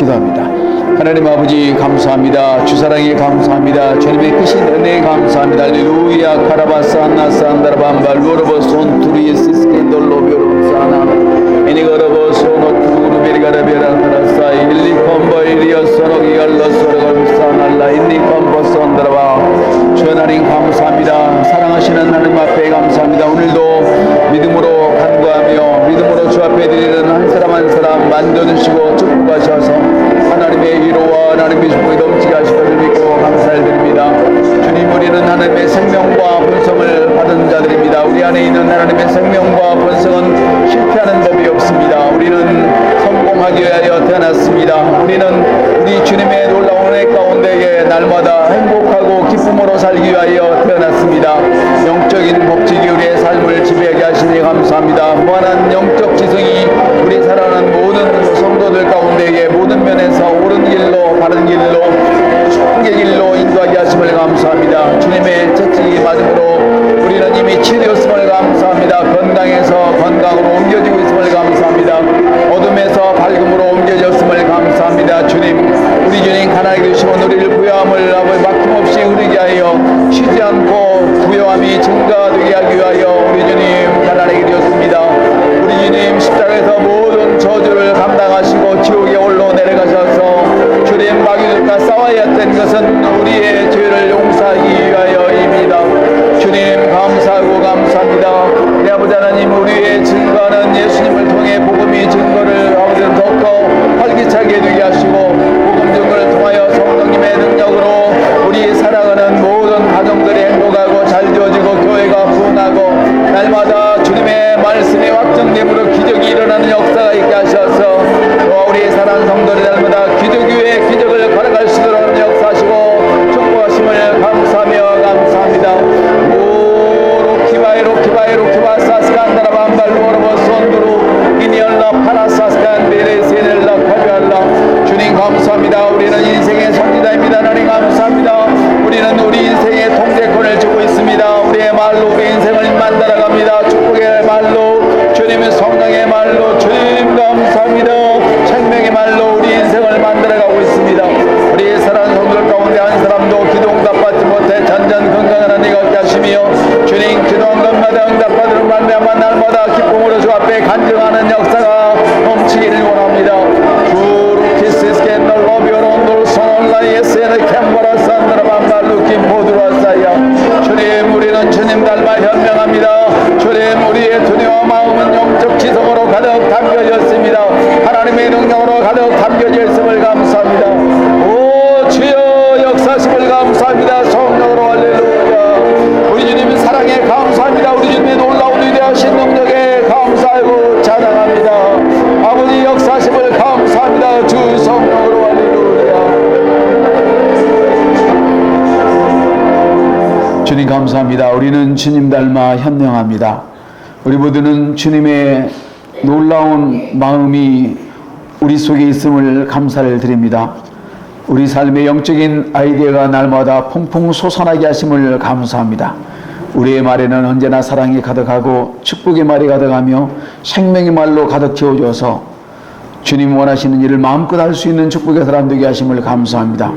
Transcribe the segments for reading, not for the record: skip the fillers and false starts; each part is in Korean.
기도합니다. 하나님 아버지 감사합니다. 주사랑에 감사합니다. 주님의 크신 은혜에 감사합니다. 할렐루야. 카라바사나 산다라밤바 루르보 손투리에 시스켄돌로 벼rum사나 에니거러보 소노투르 베리가라베라타라사 일리콤보 일리어서노기 알러서르감사날라 인니콤보 선다라바 주 하나님 감사합니다. 사랑하시는 하나님 앞에 감사합니다. 오늘도 믿음으로 간구하며 믿음으로 주 앞에 드리는 한 사람 한 사람 만져주시고 축복하셔서 하나님의 위로와 하나님의 축복이 넘치게 하시기를 믿고 감사를 드립니다. 주님, 우리는 하나님의 생명과 본성을 받은 자들입니다. 우리 안에 있는 하나님의 생명과 본성은 실패하는 법이 없습니다. 우리는 성공하기 위하여 태어났습니다. 우리는 우리 주님의 놀라운 은혜 가운데에 날마다 행복하고 기쁨으로 살기 위하여 태어났습니다. 영적인 복직이 우리의 삶을 지배하게 하시니 감사합니다. 무한한 영적 지성이 우리 살아가는 모든 성도들 가운데에 모든 면에서 옳은 길로 바른 길로 축복의 길로 인도하게 하심을 감사합니다. 주님의 채찍이 맞음으로 우리는 이미 치료되었음을 감사합니다. 건강에서 건강으로 옮겨지고 있음을 감사합니다. 어둠에서 밝음으로 옮겨졌음을 감사합니다. 주님, 우리 주님 가난하게 주시면 우리를 부여함을 막힘없이 흐르게 하여 쉬지 않고 부여함이 증가되게 하기 위하여 우리 주님 가난하게 되었습니다. 우리 주님 십자가에서 모든 저주를 감당하시고 지옥에 올라 내려가셔서 주님 마귀들과 싸워야 했던 것은 우리의 죄를 용서하기 위하여입니다. 주님 감사하고 감사합니다. 내 아버지 하나님, 우리의 증거는 예수님을 통해 복음이 증거를 아버지는 더욱더 활기차게 되게 하시고 복음 증거를 통하여 성령님의 능력으로 우리 살아가는 모든 가정들이 행복하고 잘 되어지고 교회가 부흥하고 날마다 주님의 말씀이 확정됨으로 기적이 일어나는 역사가 있게 하셔서 우리 사랑하는 성도들이 날마다 기적 위에 기적을 걸어갈 수 있도록 역사하시고 축복하심을 감사하며 감사합니다. 로키바이 사스칸다라 밤발로로버 손두루 이니얼라 파라사스칸 베레세넬라 카비알라 주님 감사합니다. 우리는 인생의 선지자입니다. 하나님 감사합니다. 우리는 우리 인생의 통제권을 주고 있습니다. 우리의 말로 우리 인생을 만들어갑니다. 축복의 말로 주님의 성령의 말로 주님 감사합니다. 생명의 말로 우리 인생을 만들어가고 있습니다. 우리 사랑하는 성도들 가운데 한 사람도 기도 응답받지 못해 잔잔 건강한 하나님 얻게 하시며 주님 기도한 것마다 응답받는 말미암아 날마다 기쁨으로 주 앞에 간증하는 역사가 넘치기를 원합니다. 주루키스스케 널로비오론돌 소놀라이에스에는 캠버라 산드라 밤발루킨 보드라사야 주님, 우리는 주님 닮아 현명합니다. 주님, 우리의 두려워 마음은 영적 지성으로 가득 담겨졌습니다. 하나님의 능력으로 가득 담겨져 있음을 감사합니다. 오 주여 역사심을 감사합니다. 성령으로 할렐루야. 우리 주님의 사랑에 감사합니다. 우리 주님의 놀라운 위대하신 능력에 감사하고 찬양합니다. 아버지 역사심을 감사합니다. 주 성령으로 할렐루야. 주님 감사합니다. 우리는 주님 닮아 현명합니다. 우리 모두는 주님의 놀라운 마음이 우리 속에 있음을 감사를 드립니다. 우리 삶의 영적인 아이디어가 날마다 풍풍 솟아나게 하심을 감사합니다. 우리의 말에는 언제나 사랑이 가득하고 축복의 말이 가득하며 생명의 말로 가득 채워져서 주님 원하시는 일을 마음껏 할 수 있는 축복의 사람 되게 하심을 감사합니다.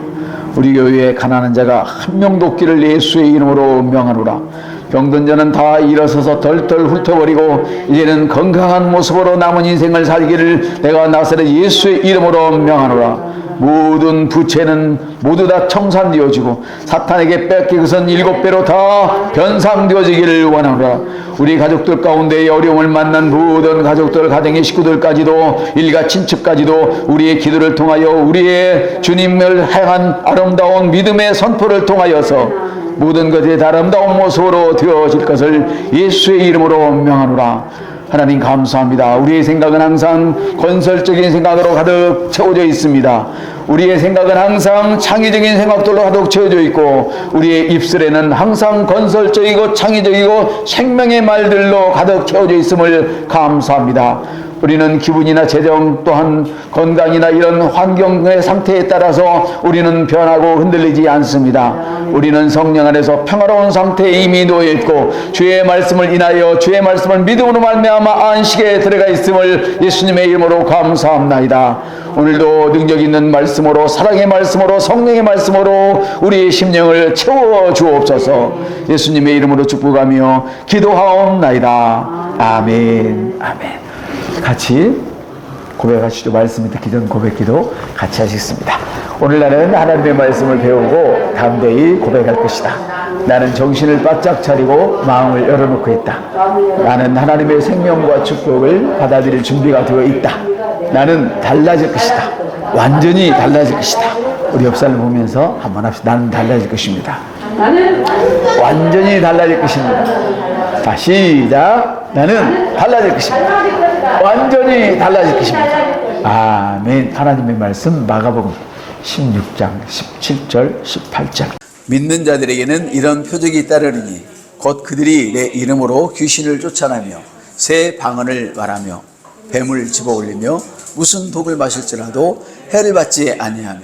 우리 교회에 가난한 자가 한 명도 없기를 예수의 이름으로 명하노라. 병든 자는 다 일어서서 덜덜 훑어버리고 이제는 건강한 모습으로 남은 인생을 살기를 내가 나사렛 예수의 이름으로 명하노라. 모든 부채는 모두 다 청산되어지고 사탄에게 뺏긴 것은 7배로 다 변상되어지기를 원하노라. 우리 가족들 가운데 어려움을 만난 모든 가족들, 가정의 식구들까지도 일가 친척까지도 우리의 기도를 통하여 우리의 주님을 향한 아름다운 믿음의 선포를 통하여서 모든 것이 아름다운 모습으로 되어질 것을 예수의 이름으로 명하노라. 하나님 감사합니다. 우리의 생각은 항상 건설적인 생각으로 가득 채워져 있습니다. 우리의 생각은 항상 창의적인 생각들로 가득 채워져 있고 우리의 입술에는 항상 건설적이고 창의적이고 생명의 말들로 가득 채워져 있음을 감사합니다. 우리는 기분이나 재정 또한 건강이나 이런 환경의 상태에 따라서 우리는 변하고 흔들리지 않습니다. 우리는 성령 안에서 평화로운 상태에 이미 놓여있고 주의 말씀을 인하여 주의 말씀을 믿음으로 말미암아 안식에 들어가 있음을 예수님의 이름으로 감사합나이다. 오늘도 능력 있는 말씀으로 사랑의 말씀으로 성령의 말씀으로 우리의 심령을 채워 주옵소서. 예수님의 이름으로 축복하며 기도하옵나이다. 아멘. 아멘. 같이 고백하시죠. 말씀을 듣기 전 고백기도 같이 하시겠습니다. 오늘날은 하나님의 말씀을 배우고 담대히 고백할 것이다. 나는 정신을 바짝 차리고 마음을 열어놓고 있다. 나는 하나님의 생명과 축복을 받아들일 준비가 되어 있다. 나는 달라질 것이다. 완전히 달라질 것이다. 우리 옆 사람 보면서 한번 합시다. 나는 달라질 것입니다. 완전히 달라질 것입니다. 자, 시작. 나는 달라질 것입니다. 완전히 달라질 것입니다. 아멘. 하나님의 말씀 마가복음 16장 17절 18절. 믿는 자들에게는 이런 표적이 따르리니 곧 그들이 내 이름으로 귀신을 쫓아내며 새 방언을 말하며 뱀을 집어올리며 무슨 독을 마실지라도 해를 받지 아니하며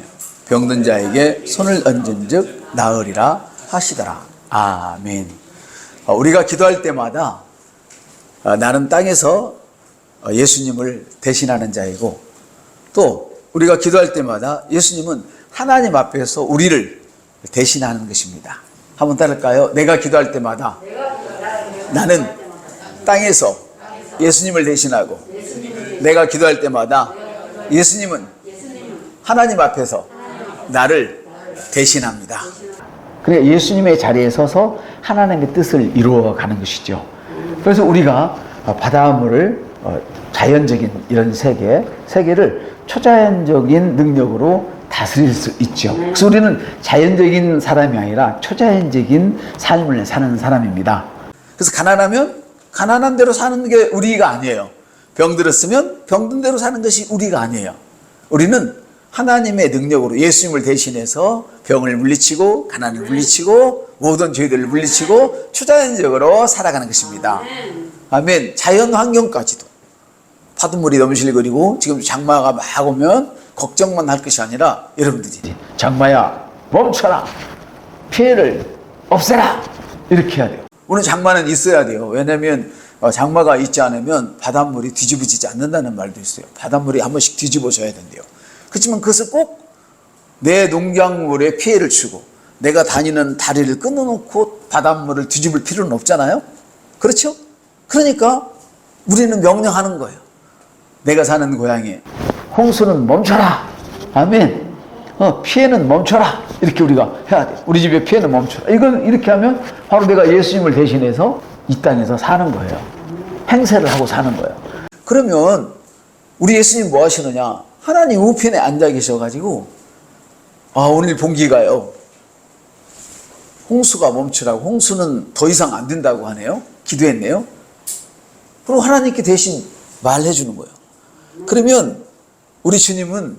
병든 자에게 손을 얹은즉 나으리라 하시더라. 아멘. 우리가 기도할 때마다 나는 땅에서 예수님을 대신하는 자이고, 또 우리가 기도할 때마다 예수님은 하나님 앞에서 우리를 대신하는 것입니다. 한번 따를까요? 내가 기도할 때마다 나는 땅에서 예수님을 대신하고, 내가 기도할 때마다 예수님은 하나님 앞에서 나를 대신합니다. 그러니까 예수님의 자리에 서서 하나님의 뜻을 이루어가는 것이죠. 그래서 우리가 바닷물을 자연적인 이런 세계를 초자연적인 능력으로 다스릴 수 있죠. 그래서 우리는 자연적인 사람이 아니라 초자연적인 삶을 사는 사람입니다. 그래서 가난하면 가난한 대로 사는 게 우리가 아니에요. 병들었으면 병든 대로 사는 것이 우리가 아니에요. 우리는 하나님의 능력으로 예수님을 대신해서 병을 물리치고 가난을 물리치고 모든 죄들을 물리치고 초자연적으로 살아가는 것입니다. 아멘. 자연 환경까지도 파도물이 넘실거리고 지금 장마가 막 오면 걱정만 할 것이 아니라 여러분들이 장마야 멈춰라, 피해를 없애라, 이렇게 해야 돼요. 오늘 장마는 있어야 돼요. 왜냐하면 장마가 있지 않으면 바닷물이 뒤집어지지 않는다는 말도 있어요. 바닷물이 한 번씩 뒤집어져야 된대요. 그렇지만 그것을 꼭 내 농작물에 피해를 주고 내가 다니는 다리를 끊어놓고 바닷물을 뒤집을 필요는 없잖아요. 그렇죠? 그러니까 우리는 명령하는 거예요. 내가 사는 고향에 홍수는 멈춰라. 아멘. 피해는 멈춰라. 이렇게 우리가 해야 돼. 우리 집에 피해는 멈춰라. 이걸 이렇게 하면 바로 내가 예수님을 대신해서 이 땅에서 사는 거예요. 행세를 하고 사는 거예요. 그러면 우리 예수님 뭐 하시느냐? 하나님 우편에 앉아 계셔가지고 오늘 본기가요, 홍수가 멈추라고, 홍수는 더 이상 안 된다고 하네요. 기도했네요. 그럼 하나님께 대신 말해 주는 거예요. 그러면 우리 주님은,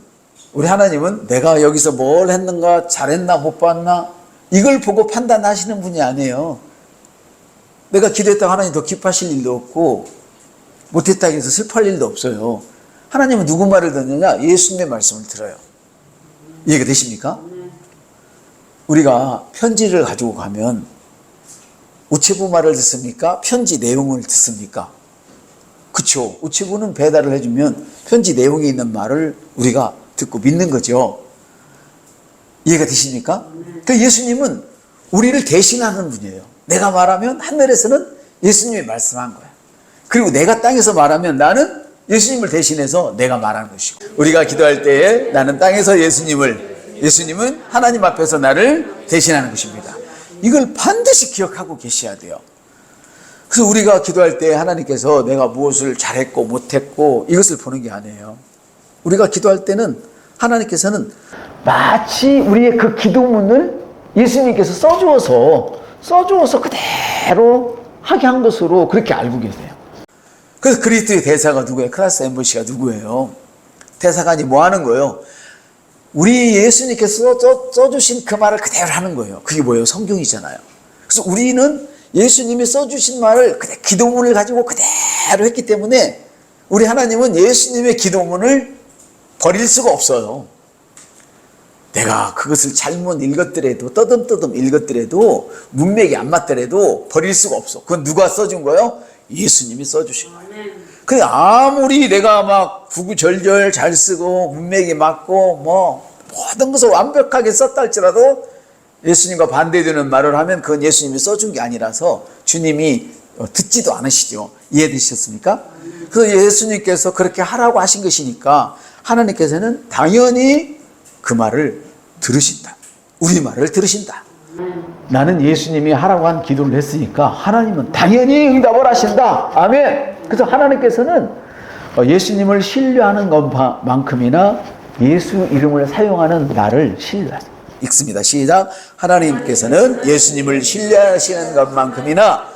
우리 하나님은 내가 여기서 뭘 했는가, 잘했나 못 봤나, 이걸 보고 판단하시는 분이 아니에요. 내가 기도했다고 하나님 더 기뻐하실 일도 없고 못했다고 해서 슬퍼할 일도 없어요. 하나님은 누구 말을 듣느냐? 예수님의 말씀을 들어요. 이해가 되십니까? 우리가 편지를 가지고 가면 우체부 말을 듣습니까? 편지 내용을 듣습니까? 그쵸. 우체부는 배달을 해주면 편지 내용에 있는 말을 우리가 듣고 믿는 거죠. 이해가 되십니까? 그 예수님은 우리를 대신하는 분이에요. 내가 말하면 하늘에서는 예수님이 말씀한 거야. 그리고 내가 땅에서 말하면 나는 예수님을 대신해서 내가 말하는 것이고, 우리가 기도할 때에 나는 땅에서 예수님은 하나님 앞에서 나를 대신하는 것입니다. 이걸 반드시 기억하고 계셔야 돼요. 그래서 우리가 기도할 때 하나님께서 내가 무엇을 잘했고 못했고 이것을 보는 게 아니에요. 우리가 기도할 때는 하나님께서는 마치 우리의 그 기도문을 예수님께서 써주어서 그대로 하게 한 것으로 그렇게 알고 계세요. 그래서 그리스도의 대사가 누구예요? 크라스 엠버시가 누구예요? 대사관이 뭐 하는 거예요? 우리 예수님께서 써주신 그 말을 그대로 하는 거예요. 그게 뭐예요? 성경이잖아요. 그래서 우리는 예수님이 써주신 말을 기도문을 가지고 그대로 했기 때문에 우리 하나님은 예수님의 기도문을 버릴 수가 없어요. 내가 그것을 잘못 읽었더라도, 떠듬떠듬 읽었더라도, 문맥이 안 맞더라도 버릴 수가 없어. 그건 누가 써준 거예요? 예수님이 써주신 거예요. 근데 아무리 내가 막 구구절절 잘 쓰고 문맥이 맞고 뭐 모든 것을 완벽하게 썼다 할지라도 예수님과 반대되는 말을 하면 그건 예수님이 써준 게 아니라서 주님이 듣지도 않으시죠. 이해되셨습니까? 그래서 예수님께서 그렇게 하라고 하신 것이니까 하나님께서는 당연히 그 말을 들으신다. 우리 말을 들으신다. 나는 예수님이 하라고 한 기도를 했으니까 하나님은 당연히 응답을 하신다. 아멘. 그래서 하나님께서는 예수님을 신뢰하는 것만큼이나 예수 이름을 사용하는 나를 신뢰하십니다. 읽습니다. 시작. 하나님께서는 예수님을 신뢰하시는 것만큼이나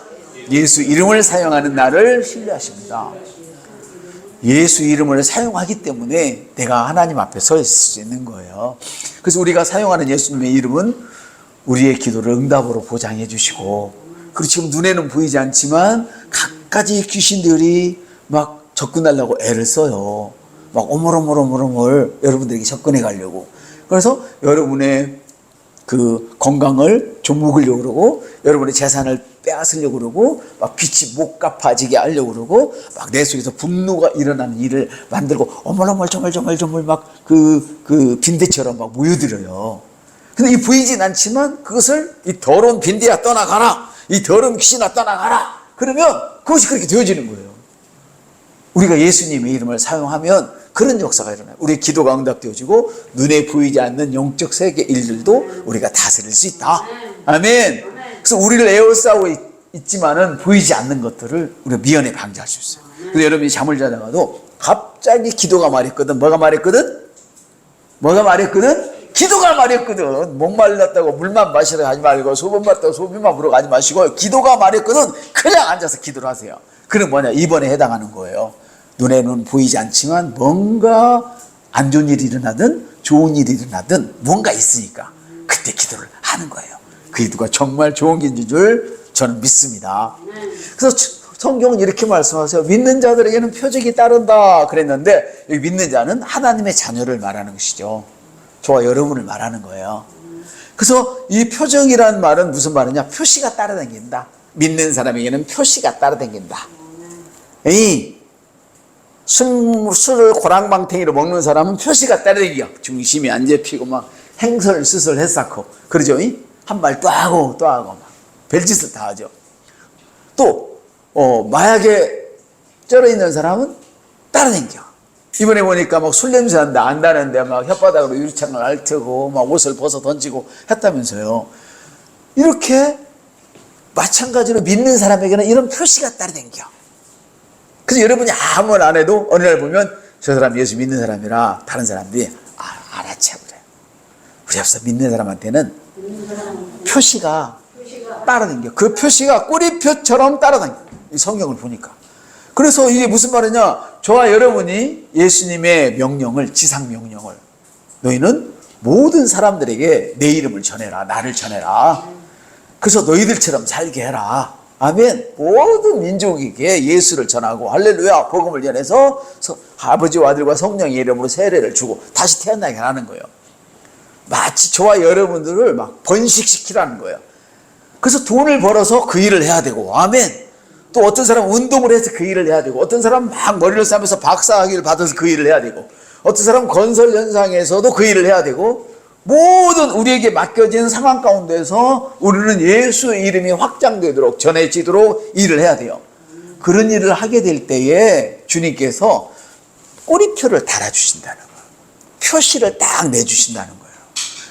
예수 이름을 사용하는 나를 신뢰하십니다. 예수 이름을 사용하기 때문에 내가 하나님 앞에 서 있을 수 있는 거예요. 그래서 우리가 사용하는 예수님의 이름은 우리의 기도를 응답으로 보장해 주시고, 그리고 지금 눈에는 보이지 않지만 갖가지 귀신들이 막 접근하려고 애를 써요. 막 오물오물 여러분들에게 접근해 가려고. 그래서 여러분의 그 건강을 좀 먹으려고 그러고, 여러분의 재산을 빼앗으려고 그러고, 막 빚이 못 갚아지게 하려고 그러고, 막 내 속에서 분노가 일어나는 일을 만들고, 어물어물 조물조물 막 그 빈대처럼 막 모여들어요. 근데 이 보이진 않지만 그것을 이 더러운 빈대야 떠나가라, 이 더러운 귀신아 떠나가라, 그러면 그것이 그렇게 되어지는 거예요. 우리가 예수님의 이름을 사용하면 그런 역사가 일어나요. 우리의 기도가 응답되어지고 눈에 보이지 않는 영적 세계 일들도 우리가 다스릴 수 있다. 아멘. 그래서 우리를 에워싸고 있지만은 보이지 않는 것들을 우리가 미연에 방지할 수 있어요. 그래서 여러분이 잠을 자다가도 갑자기 기도가 말했거든. 뭐가 말했거든? 기도가 말했거든. 목말랐다고 물만 마시라 하지 말고, 소변 맞다고 소변만 부러 가지 마시고, 기도가 말했거든. 그냥 앉아서 기도를 하세요. 그는 뭐냐? 이번에 해당하는 거예요. 눈에는 보이지 않지만 뭔가 안 좋은 일이 일어나든 좋은 일이 일어나든 뭔가 있으니까 그때 기도를 하는 거예요. 그 기도가 정말 좋은 길인 줄 저는 믿습니다. 그래서 성경은 이렇게 말씀하세요. 믿는 자들에게는 표적이 따른다 그랬는데, 여기 믿는 자는 하나님의 자녀를 말하는 것이죠. 저와 여러분을 말하는 거예요. 그래서 이 표적이라는 말은 무슨 말이냐? 표시가 따라다닌다. 믿는 사람에게는 표시가 따라다닌다. 술을 고랑방탱이로 먹는 사람은 표시가 따라다녀. 중심이 안 잡히고 막 행설수설 했었고 그러죠. 한 말 또 하고 막 별짓을 다 하죠. 또 마약에 쩔어 있는 사람은 따라다녀. 이번에 보니까 막 술 냄새 난다, 안다는데 막 혓바닥으로 유리창을 앓트고 막 옷을 벗어 던지고 했다면서요. 이렇게 마찬가지로 믿는 사람에게는 이런 표시가 따라다녀. 그래서 여러분이 아무 말 안 해도 어느 날 보면 저 사람 예수 믿는 사람이라 다른 사람들이 알아채 그래요. 우리 앞서 믿는 사람한테는 표시가 따라다녀. 그 표시가 꼬리표처럼 따라다녀. 이 성경을 보니까. 그래서 이게 무슨 말이냐? 저와 여러분이 예수님의 명령을, 지상 명령을, 너희는 모든 사람들에게 내 이름을 전해라, 나를 전해라. 그래서 너희들처럼 살게 해라. 아멘. 모든 민족에게 예수를 전하고 할렐루야 복음을 전해서 아버지와 아들과 성령의 이름으로 세례를 주고 다시 태어나게 하는 거예요. 마치 저와 여러분들을 막 번식시키라는 거예요. 그래서 돈을 벌어서 그 일을 해야 되고, 아멘. 또 어떤 사람은 운동을 해서 그 일을 해야 되고, 어떤 사람은 막 머리를 싸면서 박사학위를 받아서 그 일을 해야 되고, 어떤 사람은 건설 현장에서도 그 일을 해야 되고, 모든 우리에게 맡겨진 상황 가운데서 우리는 예수의 이름이 확장되도록, 전해지도록 일을 해야 돼요. 그런 일을 하게 될 때에 주님께서 꼬리표를 달아주신다는 거예요. 표시를 딱 내주신다는 거예요.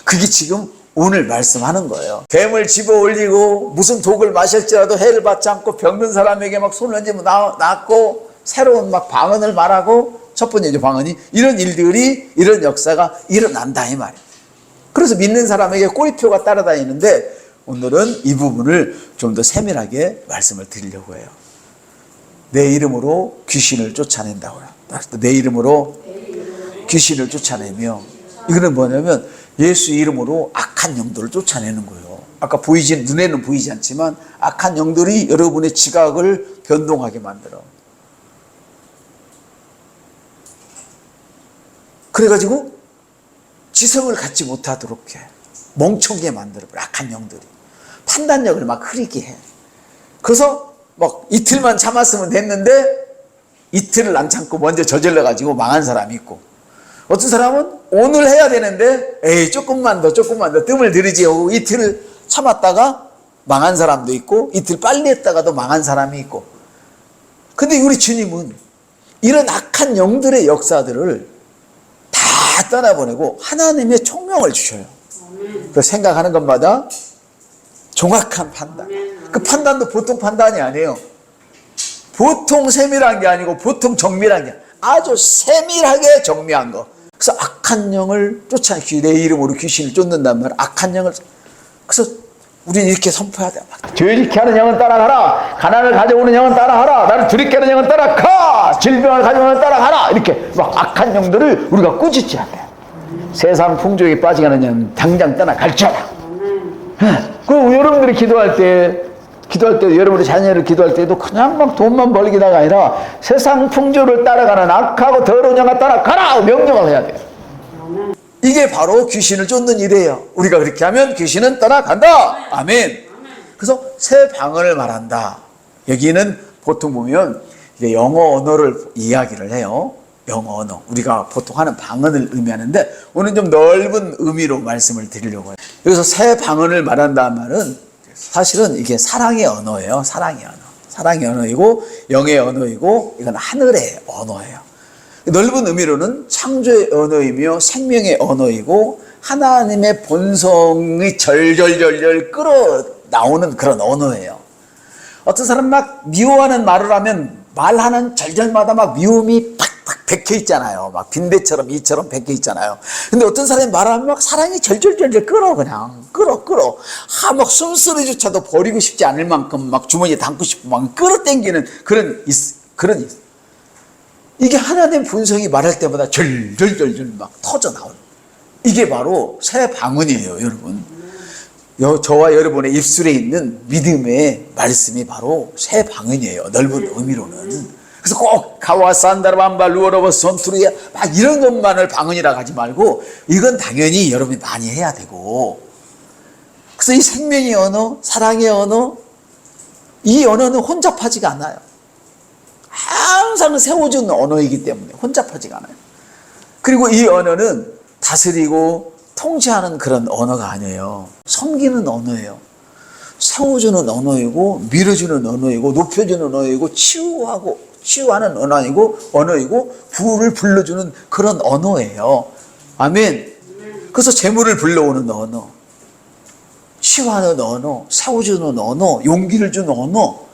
그게 지금 오늘 말씀하는 거예요. 뱀을 집어 올리고 무슨 독을 마실지라도 해를 받지 않고 병든 사람에게 막 손을 얹으면 낫고, 새로운 막 방언을 말하고, 첫 번째 방언이, 이런 일들이, 이런 역사가 일어난다 이 말이에요. 그래서 믿는 사람에게 꼬리표가 따라다니는데 오늘은 이 부분을 좀 더 세밀하게 말씀을 드리려고 해요. 내 이름으로 귀신을 쫓아낸다고요. 내 이름으로 귀신을 쫓아내며, 이거는 뭐냐면 예수 이름으로 악한 영들을 쫓아내는 거예요. 아까 눈에는 보이지 않지만 악한 영들이 여러분의 지각을 변동하게 만들어. 그래가지고 지성을 갖지 못하도록 해. 멍청게 만들어버려. 악한 영들이. 판단력을 막 흐리게 해. 그래서 막 이틀만 참았으면 됐는데 이틀을 안 참고 먼저 저질러가지고 망한 사람이 있고, 어떤 사람은 오늘 해야 되는데 에이 조금만 더 뜸을 들이지 하고 이틀을 참았다가 망한 사람도 있고, 이틀 빨리 했다가도 망한 사람이 있고. 근데 우리 주님은 이런 악한 영들의 역사들을 다 떠나보내고 하나님의 총명을 주셔요. 그 생각하는 것마다 정확한 판단. 그 판단도 보통 판단이 아니에요. 보통 세밀한 게 아니고 보통 정밀한 게 아주 세밀하게 정밀한 거. 그래서 악한 영을 쫓아내기, 내 이름으로 귀신을 쫓는단 말이야. 악한 영을. 그래서 우리는 이렇게 선포해야 돼. 죄짓게 하는 영은 따라가라. 가난을 가져오는 영은 따라가라. 나를 두렵게 하는 영은 따라가. 질병을 가져오는 영은 따라가라. 이렇게 막 악한 영들을 우리가 꾸짖어야 돼. 세상 풍조에 빠져가는 영 당장 떠나 갈쳐라. 그리고 여러분들이 기도할 때 여러분의 자녀를 기도할 때도 그냥 막 돈만 벌기다가 아니라 세상 풍조를 따라가는 악하고 더러운 영아 따라가라 명령을 해야 돼요. 이게 바로 귀신을 쫓는 일이에요. 우리가 그렇게 하면 귀신은 떠나간다. 아멘. 그래서 새 방언을 말한다. 여기는 보통 보면 영어 언어를 이야기를 해요. 영어 언어. 우리가 보통 하는 방언을 의미하는데 오늘 좀 넓은 의미로 말씀을 드리려고 해요. 여기서 새 방언을 말한다는 말은 사실은 이게 사랑의 언어예요. 사랑의 언어. 사랑의 언어이고 영의 언어이고 이건 하늘의 언어예요. 넓은 의미로는 창조의 언어이며 생명의 언어이고 하나님의 본성이 절절절절 끌어 나오는 그런 언어예요. 어떤 사람 막 미워하는 말을 하면 말하는 절절마다 막 미움이 팍팍 bek혀 있잖아요. 막 빈대처럼 이처럼 bek혀 있잖아요. 근데 어떤 사람이 말하면 막 사랑이 절절절절 끌어, 그냥 끌어. 막 숨소리조차도 버리고 싶지 않을 만큼 막 주머니에 담고 싶고 막 끌어당기는 그런 이게 하나님 본성이 말할 때마다 절절절절 막 터져 나오는, 이게 바로 새 방언이에요, 여러분. 저와 여러분의 입술에 있는 믿음의 말씀이 바로 새 방언이에요, 넓은 의미로는. 그래서 꼭 가와 산다르밤바 루어러버 손투리야 막 이런 것만을 방언이라고 하지 말고 이건 당연히 여러분이 많이 해야 되고. 그래서 이 생명의 언어, 사랑의 언어, 이 언어는 혼잡하지가 않아요. 항상 세워준 언어이기 때문에 혼잡하지가 않아요. 그리고 이 언어는 다스리고 통치하는 그런 언어가 아니에요. 섬기는 언어예요. 세워주는 언어이고 밀어주는 언어이고 높여주는 언어이고 치유하는 언어이고 부를 불러주는 그런 언어예요. 아멘. 그래서 재물을 불러오는 언어, 치유하는 언어, 세워주는 언어, 용기를 주는 언어,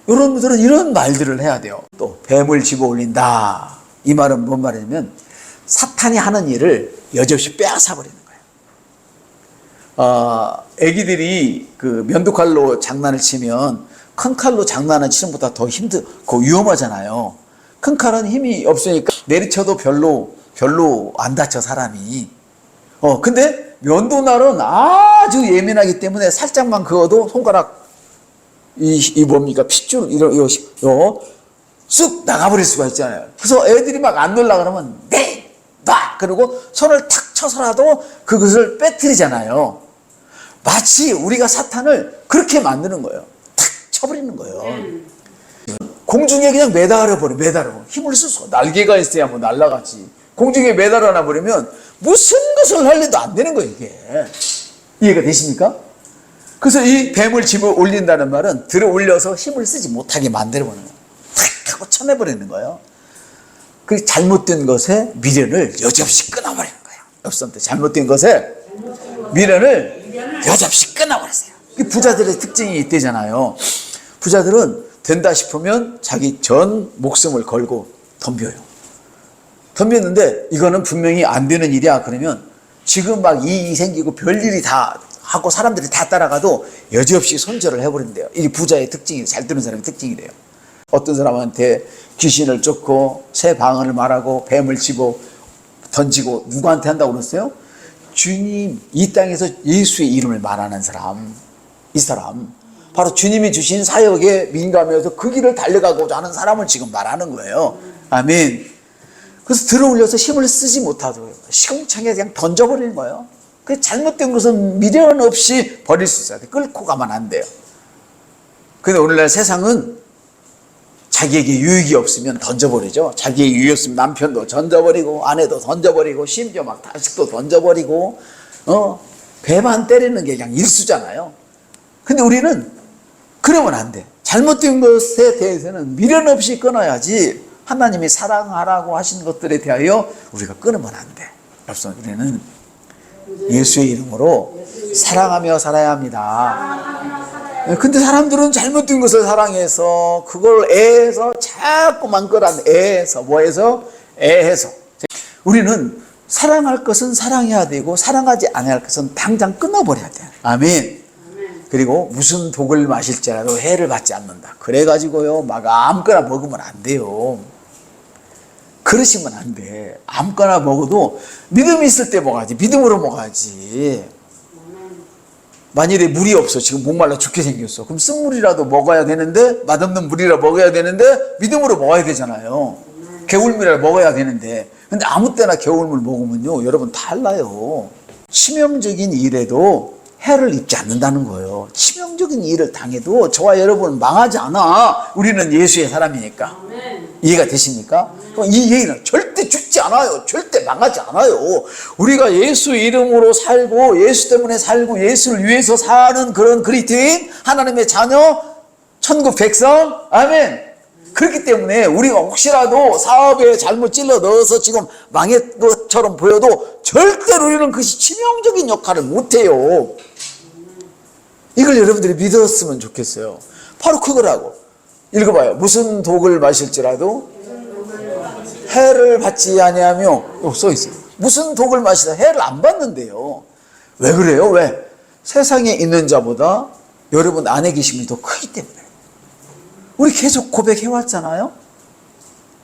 여러분들은 이런 말들을 해야 돼요. 또 뱀을 집어 올린다. 이 말은 뭔 말이냐면 사탄이 하는 일을 여지없이 빼앗아 버리는 거예요. 애기들이 그 면도칼로 장난을 치면 큰 칼로 장난을 치는 것보다 더 위험하잖아요. 큰 칼은 힘이 없으니까 내리쳐도 별로 안 다쳐, 사람이. 근데 면도날은 아주 예민하기 때문에 살짝만 그어도 손가락 뭡니까? 핏줄, 쑥 나가버릴 수가 있잖아요. 그래서 애들이 막 안 놀라 그러면, 네! 놔! 그리고 손을 탁 쳐서라도 그것을 빼뜨리잖아요. 마치 우리가 사탄을 그렇게 만드는 거예요. 탁 쳐버리는 거예요. 공중에 그냥 매달려. 힘을 쓸 수가, 날개가 있어야 뭐 날아가지. 공중에 매달아 버리면 무슨 것을 하려도 안 되는 거예요, 이게. 이해가 되십니까? 그래서 이 뱀을 집어 올린다는 말은 들어 올려서 힘을 쓰지 못하게 만들어버리는 거예요. 탁 하고 쳐내버리는 거예요. 그 잘못된 것에 미련을 여지없이 끊어버리는 거예요. 여러분들 잘못된 것에 미련을 여지없이 끊어버렸어요. 부자들의 특징이 이때잖아요. 부자들은 된다 싶으면 자기 전 목숨을 걸고 덤볐는데 이거는 분명히 안 되는 일이야 그러면 지금 막 이익이 생기고 별일이 다 하고 사람들이 다 따라가도 여지없이 손절을 해버린대요. 이게 부자의 특징이에요. 잘 되는 사람의 특징이래요. 어떤 사람한테 귀신을 쫓고 새 방언을 말하고 뱀을 집어 던지고 누구한테 한다고 그랬어요? 주님, 이 땅에서 예수의 이름을 말하는 사람, 이 사람 바로 주님이 주신 사역에 민감해서 그 길을 달려가고자 하는 사람을 지금 말하는 거예요. 아멘. 그래서 들어올려서 힘을 쓰지 못하도록 시궁창에 그냥 던져버리는 거예요. 그 잘못된 것은 미련 없이 버릴 수 있어야 돼. 끌고 가면 안 돼요. 근데 오늘날 세상은 자기에게 유익이 없으면 던져버리죠. 자기에게 유익이 없으면 남편도 던져버리고 아내도 던져버리고 심지어 막 자식도 던져버리고 배만 때리는 게 그냥 일수잖아요. 근데 우리는 그러면 안 돼. 잘못된 것에 대해서는 미련 없이 끊어야지. 하나님이 사랑하라고 하신 것들에 대하여 우리가 끊으면 안 돼. 여러분, 우리는 예수의 이름으로 사랑하며 살아야 합니다. 근데 사람들은 잘못된 것을 사랑해서 그걸 애해서 자꾸만 끌어안 애해서 뭐해서 애해서 우리는 사랑할 것은 사랑해야 되고 사랑하지 않아야 할 것은 당장 끊어버려야 돼요. 아멘. 그리고 무슨 독을 마실지라도 해를 받지 않는다. 그래가지고요 막 아무거나 먹으면 안 돼요. 그러시면 안 돼. 아무거나 먹어도 믿음이 있을 때 먹어야지. 믿음으로 먹어야지. 만일에 물이 없어. 지금 목말라 죽게 생겼어. 그럼 쓴물이라도 먹어야 되는데 맛없는 물이라 먹어야 되는데 믿음으로 먹어야 되잖아요. 개울물이라 먹어야 되는데 근데 아무 때나 개울물 먹으면요 여러분 달라요. 치명적인 일에도 해를 입지 않는다는 거예요. 치명적인 일을 당해도 저와 여러분은 망하지 않아. 우리는 예수의 사람이니까. 이해가 되십니까? 이 얘기는 절대 죽지 않아요. 절대 망하지 않아요. 우리가 예수 이름으로 살고 예수 때문에 살고 예수를 위해서 사는 그런 그리스도인 하나님의 자녀 천국 백성 아멘. 그렇기 때문에 우리가 혹시라도 사업에 잘못 찔러 넣어서 지금 망한 것처럼 보여도 절대로 우리는 그것이 치명적인 역할을 못해요. 이걸 여러분들이 믿었으면 좋겠어요. 바로 그거라고. 읽어봐요. 무슨 독을 마실지라도 해를 받지 아니하며 써있어요. 무슨 독을 마시다 해를 안 받는데요. 왜 그래요? 왜? 세상에 있는 자보다 여러분 안에 계신 분이 더 크기 때문에. 우리 계속 고백해왔잖아요.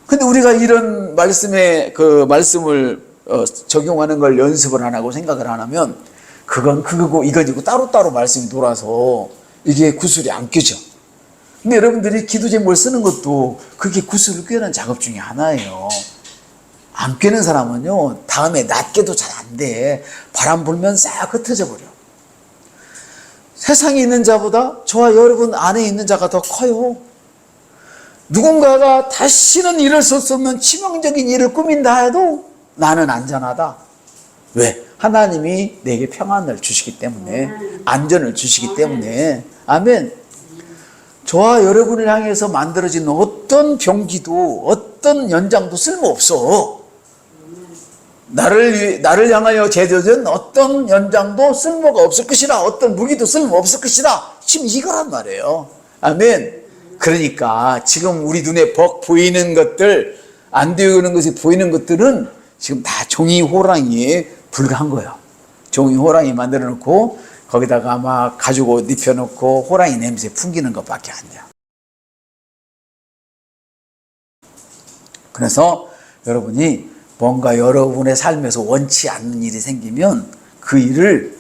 근데 우리가 이런 말씀에 그 말씀을 적용하는 걸 연습을 안 하고 생각을 안 하면 그건 그거고 이거지고 따로따로 말씀이 돌아서 이게 구슬이 안 껴져. 근데 여러분들이 기도 제목을 쓰는 것도 그게 구슬을 꿰는 작업 중에 하나예요. 안 꿰는 사람은요 다음에 낮게도 잘 안 돼. 바람 불면 싹 흩어져 버려. 세상에 있는 자보다 저와 여러분 안에 있는 자가 더 커요. 누군가가 다시는 일어설 수 없는 치명적인 일을 꾸민다 해도 나는 안전하다. 왜? 하나님이 내게 평안을 주시기 때문에 안전을 주시기 때문에 아멘. 저와 여러분을 향해서 만들어진 어떤 병기도 어떤 연장도 쓸모없어. 나를 향하여 제조된 어떤 연장도 쓸모가 없을 것이라 어떤 무기도 쓸모없을 것이라 지금 이거란 말이에요. 아멘. 그러니까 지금 우리 눈에 보이는 것들 안 되는 것이 보이는 것들은 지금 다 종이 호랑이에 불과한 거예요. 종이 호랑이 만들어 놓고 거기다가 막 가죽옷 입혀놓고 호랑이 냄새 풍기는 것밖에 안 돼요. 그래서 여러분이 뭔가 여러분의 삶에서 원치 않는 일이 생기면 그 일을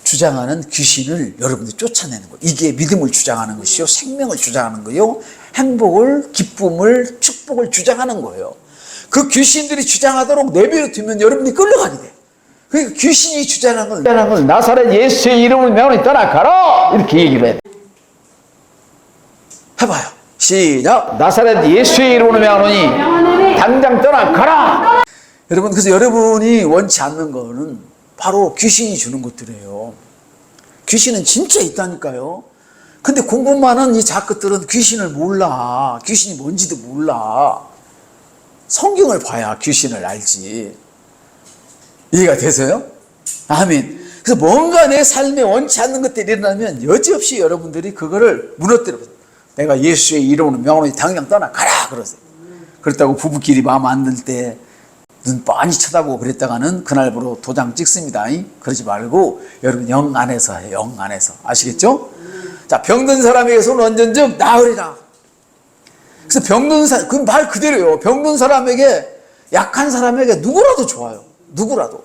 주장하는 귀신을 여러분들이 쫓아내는 거예요. 이게 믿음을 주장하는 것이요, 생명을 주장하는 거요, 행복을, 기쁨을, 축복을 주장하는 거예요. 그 귀신들이 주장하도록 내버려 두면 여러분이 끌려가게 돼. 그러니까 귀신이 주장하는 걸 나사렛 예수의 이름을 명하니 떠나가라 이렇게 얘기를 해. 해봐요. 시작. 나사렛 예수의 이름으로 명하노니 당장 떠나가라. 여러분, 그래서 여러분이 원치 않는 거는 바로 귀신이 주는 것들이에요. 귀신은 진짜 있다니까요. 근데 공부 많은 이 작것들은 귀신을 몰라. 귀신이 뭔지도 몰라. 성경을 봐야 귀신을 알지. 이해가 되세요? 아멘. 그래서 뭔가 내 삶에 원치 않는 것들이 일어나면 여지없이 여러분들이 그거를 무너뜨려. 내가 예수의 이름으로 명하노니 당장 떠나가라 그러세요. 그렇다고 부부끼리 마음 안 들 때 눈 뻔히 쳐다보고 그랬다가는 그날부로 도장 찍습니다. 그러지 말고 여러분 영 안에서 해요. 영 안에서. 아시겠죠? 자, 병든 사람에게 손 얹은즉 나으리라. 그래서 병든 사람, 그 말 그대로요. 병든 사람에게, 약한 사람에게 누구라도 좋아요. 누구라도.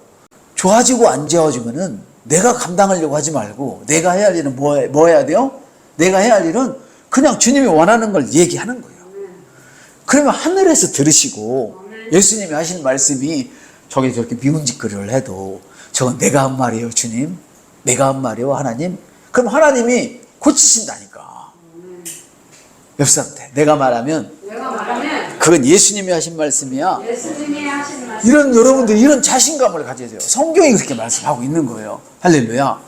좋아지고 안 좋아지면은 내가 감당하려고 하지 말고 내가 해야 할 일은 뭐 해야 돼요? 내가 해야 할 일은 그냥 주님이 원하는 걸 얘기하는 거예요. 그러면 하늘에서 들으시고 예수님이 하신 말씀이 저게 저렇게 미운 짓거리를 해도 저건 내가 한 말이에요, 주님. 내가 한 말이에요, 하나님. 그럼 하나님이 고치신다니까. 옆 사람한테 내가 말하면 그건 예수님이 하신 말씀이야. 예수님이 하신 말씀. 이런 여러분들 이런 자신감을 가져야 돼요. 성경이 그렇게 말씀하고 있는 거예요. 할렐루야.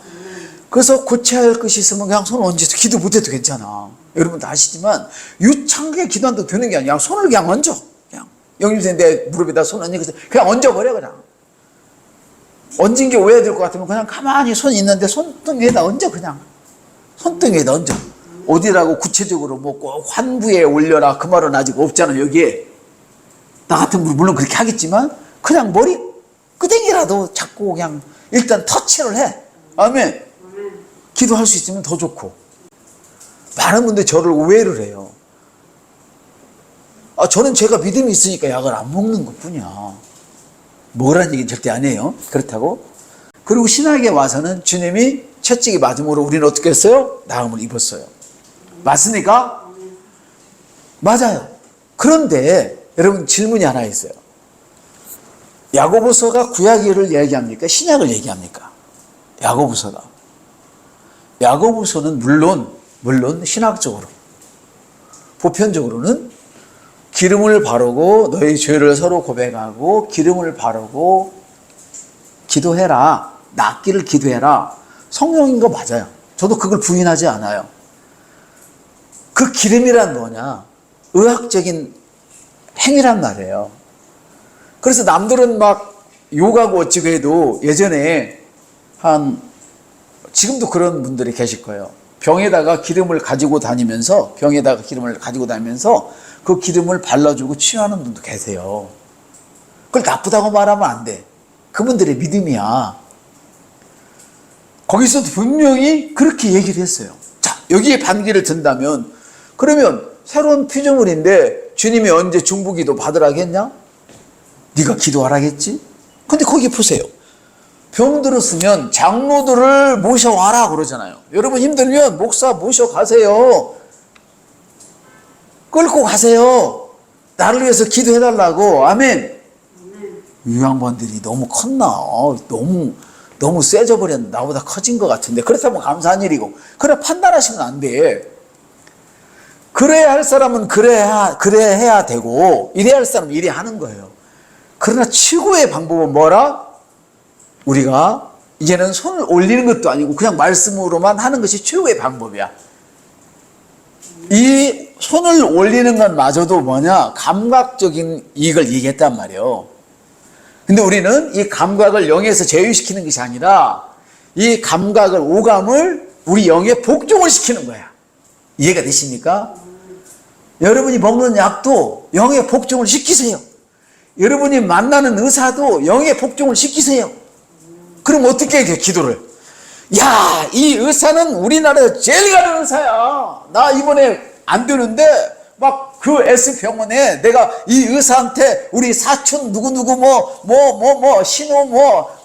그래서 고쳐야 할 것이 있으면 그냥 손을 얹어서 기도 못해도 괜찮아. 여러분 다 아시지만 유창하게 기도한다고 되는 게 아니야. 손을 그냥 얹어. 그냥 영님생 내 무릎에다 손 얹는 것을 그냥 얹어버려 그냥. 얹은 게 오해될 것 같으면 그냥 가만히 손 있는데 손등 위에다 얹어 그냥. 손등 위에다 얹어. 어디라고 구체적으로 뭐 꼭 환부에 올려라 그 말은 아직 없잖아 여기에. 나 같으면 물론 그렇게 하겠지만 그냥 머리 끄댕이라도 잡고 그냥 일단 터치를 해. 아멘. 기도할 수 있으면 더 좋고. 많은 분들이 저를 오해를 해요. 저는 제가 믿음이 있으니까 약을 안 먹는 것뿐이야. 먹으라는 얘기는 절대 안 해요. 그렇다고. 그리고 신학에 와서는 주님이 채찍이 맞음으로 우리는 어떻게 했어요? 나음을 입었어요. 맞습니까? 맞아요. 그런데 여러분 질문이 하나 있어요. 야고보서가 구약을 얘기합니까? 신약을 얘기합니까? 야고보서가. 야고보서는 물론 신학적으로 보편적으로는 기름을 바르고 너희 죄를 서로 고백하고 기름을 바르고 기도해라. 낫기를 기도해라. 성령인 거 맞아요. 저도 그걸 부인하지 않아요. 그 기름이란 뭐냐? 의학적인 행위란 말이에요. 그래서 남들은 막 욕하고 어찌고 해도 예전에 지금도 그런 분들이 계실 거예요. 병에다가 기름을 가지고 다니면서 그 기름을 발라주고 치유하는 분도 계세요. 그걸 나쁘다고 말하면 안 돼. 그분들의 믿음이야. 거기서도 분명히 그렇게 얘기를 했어요. 자, 여기에 반기를 든다면 그러면 새로운 피조물인데 주님이 언제 중보기도 받으라겠냐? 네가 기도하라겠지? 근데 거기 보세요. 병 들었으면 장로들을 모셔와라 그러잖아요. 여러분 힘들면 목사 모셔가세요. 끌고 가세요. 나를 위해서 기도해달라고. 아멘. 이 양반들이 너무 컸나? 너무 세져 버렸는데 나보다 커진 것 같은데 그렇다면 감사한 일이고. 그래 판단하시면 안 돼. 그래야 할 사람은 그래야 해야 되고 이래야 할 사람은 이래야 하는 거예요. 그러나 최고의 방법은 뭐라? 우리가 이제는 손을 올리는 것도 아니고 그냥 말씀으로만 하는 것이 최고의 방법이야. 이 손을 올리는 것마저도 뭐냐? 감각적인 이익을 얘기했단 말이에요. 근데 우리는 이 감각을 영에서 제어시키는 것이 아니라 이 감각을, 오감을 우리 영에 복종을 시키는 거야. 이해가 되십니까? 여러분이 먹는 약도 영에 복종을 시키세요. 여러분이 만나는 의사도 영에 복종을 시키세요. 그럼 어떻게 해, 기도를? 야, 이 의사는 우리나라에서 제일 가는 의사야. 나 이번에 안 되는데 막 그 S병원에 내가 이 의사한테 우리 사촌 누구누구 신호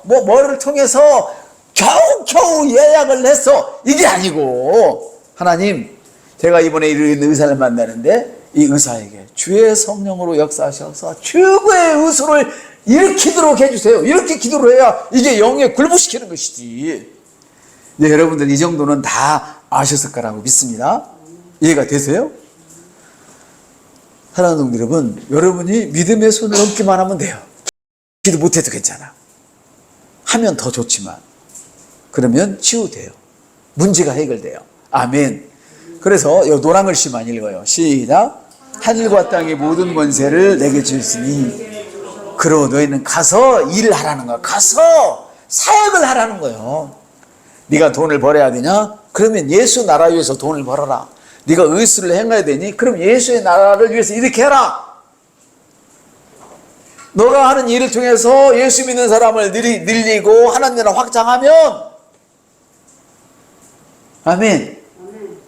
뭐를 통해서 겨우 예약을 했어. 이게 아니고 하나님, 제가 이번에 이런 의사를 만나는데 이 의사에게 주의 성령으로 역사하셔서 최고의 의술을 일으키도록 해주세요. 이렇게 기도를 해야 이게 영에 굴복시키는 것이지. 네, 여러분들 이 정도는 다 아셨을 거라고 믿습니다. 이해가 되세요? 사랑하는 동들 여러분, 여러분이 믿음의 손을 얹기만 하면 돼요. 기도 못해도 괜찮아. 하면 더 좋지만 그러면 치유돼요. 문제가 해결돼요. 아멘. 그래서 이 노란 글씨만 읽어요. 시작. 하늘과 땅의 모든 권세를 내게 주셨으니 그러 너희는 가서 일을 하라는 거야. 가서 사역을 하라는 거예요. 네가 돈을 벌어야 되냐? 그러면 예수 나라 위해서 돈을 벌어라. 네가 의술을 행해야 되니? 그럼 예수의 나라를 위해서 이렇게 해라. 너가 하는 일을 통해서 예수 믿는 사람을 늘리고 하나님 나라 확장하면 아멘.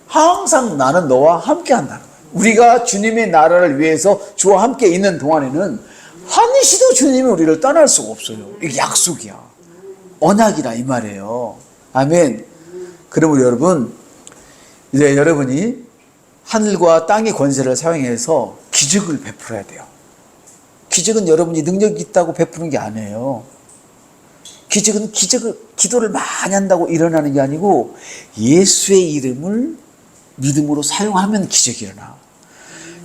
항상 나는 너와 함께 한다는 거예요. 우리가 주님의 나라를 위해서 주와 함께 있는 동안에는 한시도 주님이 우리를 떠날 수가 없어요. 이게 약속이야. 언약이라 이 말이에요. 아멘. 그러므로 여러분, 이제 여러분이 하늘과 땅의 권세를 사용해서 기적을 베풀어야 돼요. 기적은 여러분이 능력이 있다고 베푸는 게 아니에요. 기적은 기도를 많이 한다고 일어나는 게 아니고 예수의 이름을 믿음으로 사용하면 기적이 일어나.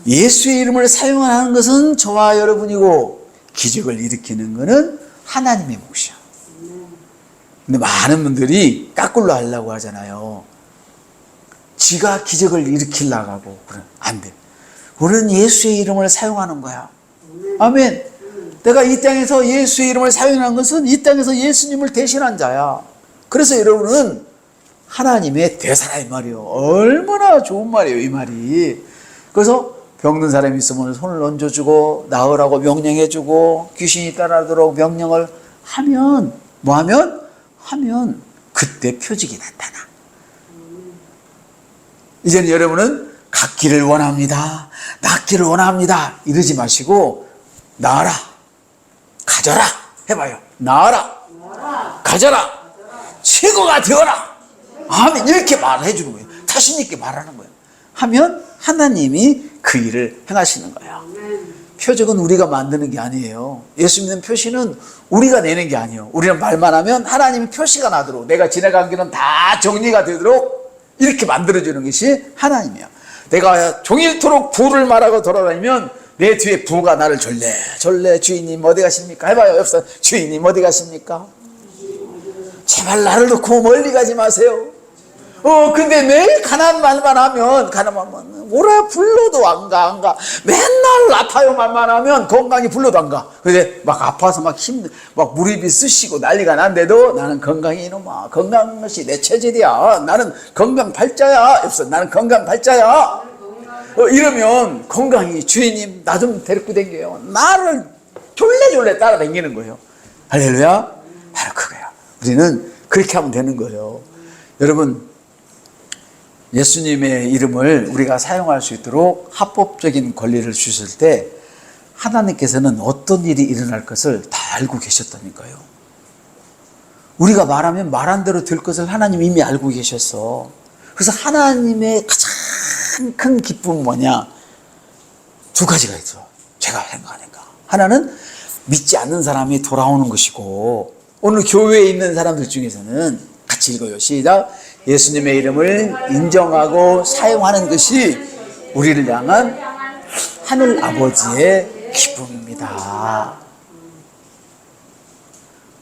예수의 이름을 사용하는 것은 저와 여러분이고 기적을 일으키는 것은 하나님의 몫이야. 근데 많은 분들이 까꿀로 하려고 하잖아요. 지가 기적을 일으키려고 하고 그래. 안 돼. 우리는 예수의 이름을 사용하는 거야. 아멘. 내가 이 땅에서 예수의 이름을 사용하는 것은 이 땅에서 예수님을 대신한 자야. 그래서 여러분은 하나님의 대사라 이 말이에요. 얼마나 좋은 말이에요, 이 말이. 그래서 병든 사람이 있으면 손을 얹어주고 나으라고 명령해주고 귀신이 따라오도록 명령을 하면 뭐 하면 그때 표적이 나타나. 이제는 여러분은 갖기를 원합니다. 낫기를 원합니다. 이러지 마시고 나아라, 가져라 해봐요. 나아라, 가져라, 최고가 되어라. 아멘. 이렇게 말해 주는 거예요. 자신 있게 말하는 거예요. 하면 하나님이 그 일을 행하시는 거예요. 표적은 우리가 만드는 게 아니에요. 예수 믿는 표시는 우리가 내는 게 아니에요. 우리는 말만 하면 하나님이 표시가 나도록 내가 지나간 길은 다 정리가 되도록 이렇게 만들어주는 것이 하나님이야. 내가 종일토록 부를 말하고 돌아다니면 내 뒤에 부가 나를 졸래 주인님 어디 가십니까? 해봐요. 옆에서 주인님 어디 가십니까? 제발 나를 놓고 멀리 가지 마세요. 근데 매일 가난 말만 하면 오래 불러도 안 가. 맨날 아파요 말만 하면 건강이 불러도 안 가. 근데 막 아파서 막 무릎이 쑤시고 난리가 난데도 나는 건강이 이놈아. 건강한 것이 내 체질이야. 나는 건강 발자야. 옆에서 나는 건강 발자야. 이러면 건강이 주인님 나 좀 데리고 댕겨요. 나를 졸래 따라다니는 거예요. 할렐루야. 바로 그거야. 우리는 그렇게 하면 되는 거예요. 여러분, 예수님의 이름을 우리가 사용할 수 있도록 합법적인 권리를 주실 때 하나님께서는 어떤 일이 일어날 것을 다 알고 계셨다니까요. 우리가 말하면 말한 대로 될 것을 하나님이 이미 알고 계셨어. 그래서 하나님의 가장 큰 기쁨은 뭐냐? 두 가지가 있어. 제가 생각하니까. 하나는 믿지 않는 사람이 돌아오는 것이고, 오늘 교회에 있는 사람들 중에서는 같이 읽어요. 시작. 예수님의 이름을 인정하고 사용하는 것이 우리를 향한 하늘 아버지의 기쁨입니다.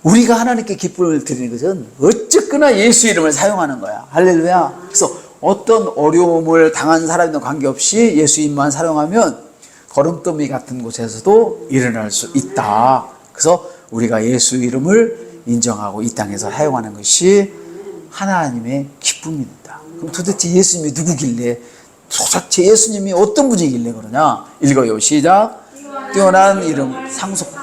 우리가 하나님께 기쁨을 드리는 것은 어쨌거나 예수 이름을 사용하는 거야. 할렐루야. 그래서 어떤 어려움을 당한 사람과 관계없이 예수 이름만 사용하면 거름더미 같은 곳에서도 일어날 수 있다. 그래서 우리가 예수 이름을 인정하고 이 땅에서 사용하는 것이 하나님의 기쁨입니다. 그럼 도대체 예수님이 누구길래, 도대체 예수님이 어떤 분이길래 그러냐? 읽어요. 시작. 뛰어난 이름 상속.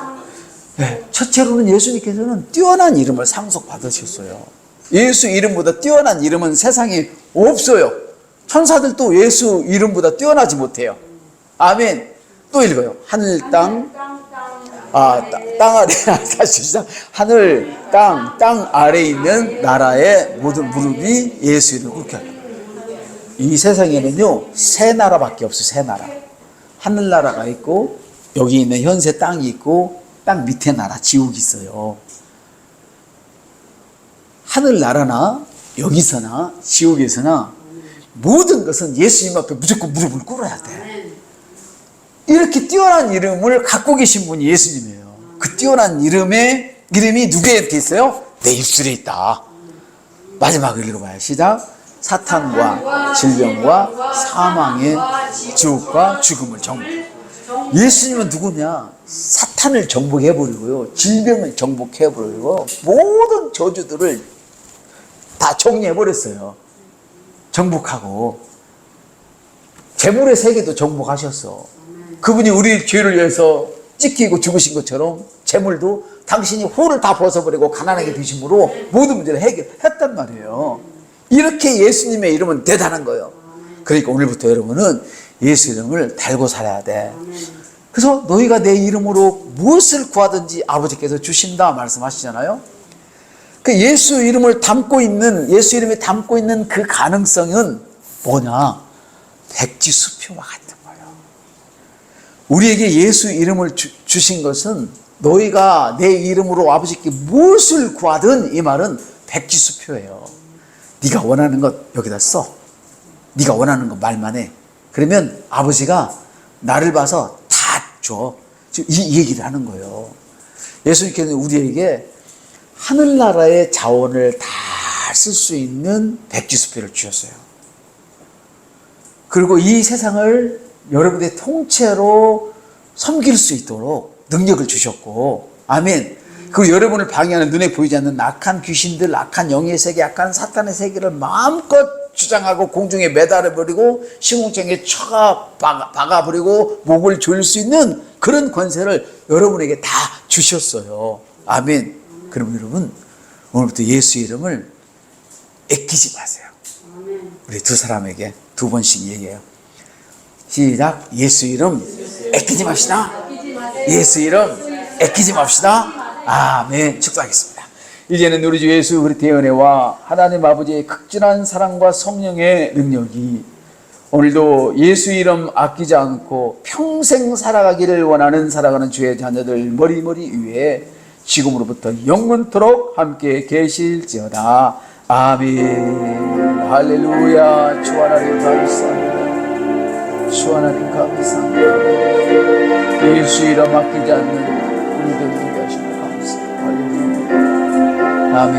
네. 첫째로는 예수님께서는 뛰어난 이름을 상속받으셨어요. 예수 이름보다 뛰어난 이름은 세상에 없어요. 천사들도 예수 이름보다 뛰어나지 못해요. 아멘. 또 읽어요. 하늘 땅 아래 사실상 하늘 땅 아래에 있는 나라의 모든 무릎이 예수 이름을 꿇게 합니다. 이 세상에는요 세 나라밖에 없어요. 세 나라. 하늘나라가 있고 여기 있는 현세 땅이 있고 땅 밑에 나라 지옥이 있어요. 하늘나라나 여기서나 지옥에서나 모든 것은 예수님 앞에 무조건 무릎을 꿇어야 돼. 이렇게 뛰어난 이름을 갖고 계신 분이 예수님이에요. 그 뛰어난 이름이 누구한테 있어요? 내 입술에 있다. 마지막을 읽어봐요. 시작. 사탄과 질병과 사망의 지옥과 죽음을 정복. 예수님은 누구냐? 사탄을 정복해버리고요. 질병을 정복해버리고 모든 저주들을 다 정리해버렸어요. 정복하고 재물의 세계도 정복하셨어. 그분이 우리 죄를 위해서 찢기고 죽으신 것처럼 재물도 당신이 홀을 다 벗어버리고 가난하게 되심으로 모든 문제를 해결했단 말이에요. 이렇게 예수님의 이름은 대단한 거예요. 그러니까 오늘부터 여러분은 예수 이름을 달고 살아야 돼. 그래서 너희가 내 이름으로 무엇을 구하든지 아버지께서 주신다 말씀하시잖아요. 그 예수 이름을 담고 있는, 예수 이름이 담고 있는 그 가능성은 뭐냐? 백지수표와 같은 거예요. 우리에게 예수 이름을 주신 것은 너희가 내 이름으로 아버지께 무엇을 구하든, 이 말은 백지수표예요. 네가 원하는 것 여기다 써. 네가 원하는 것 말만 해. 그러면 아버지가 나를 봐서 다 줘. 이 얘기를 하는 거예요. 예수님께서는 우리에게 하늘나라의 자원을 다 쓸 수 있는 백지수표를 주셨어요. 그리고 이 세상을 여러분의 통째로 섬길 수 있도록 능력을 주셨고, 아멘. 그리고 여러분을 방해하는 눈에 보이지 않는 악한 귀신들, 악한 영의 세계, 악한 사탄의 세계를 마음껏 주장하고 공중에 매달아버리고 시궁창에 박아버리고 목을 조일 수 있는 그런 권세를 여러분에게 다 주셨어요. 아멘. 그럼 여러분, 오늘부터 예수 이름을 아끼지 마세요. 우리 두 사람에게 두 번씩 얘기해요. 시작. 예수 이름 아끼지 맙시다. 예수 이름 아끼지 맙시다. 아멘. 축도하겠습니다. 이제는 우리 주 예수 그리스도의 은혜와 하나님 아버지의 극진한 사랑과 성령의 능력이 오늘도 예수 이름 아끼지 않고 평생 살아가기를 원하는 살아가는 주의 자녀들 머리머리 위에 지금으로부터 영원토록 함께 계실지어다. 아멘. 할렐루야. 주 하나님 감사합니다. 주 하나님 감사합니다. 예수 이름 아끼지 않는 우리들 위해 하시는 감사합니다. 할렐루야. 아멘.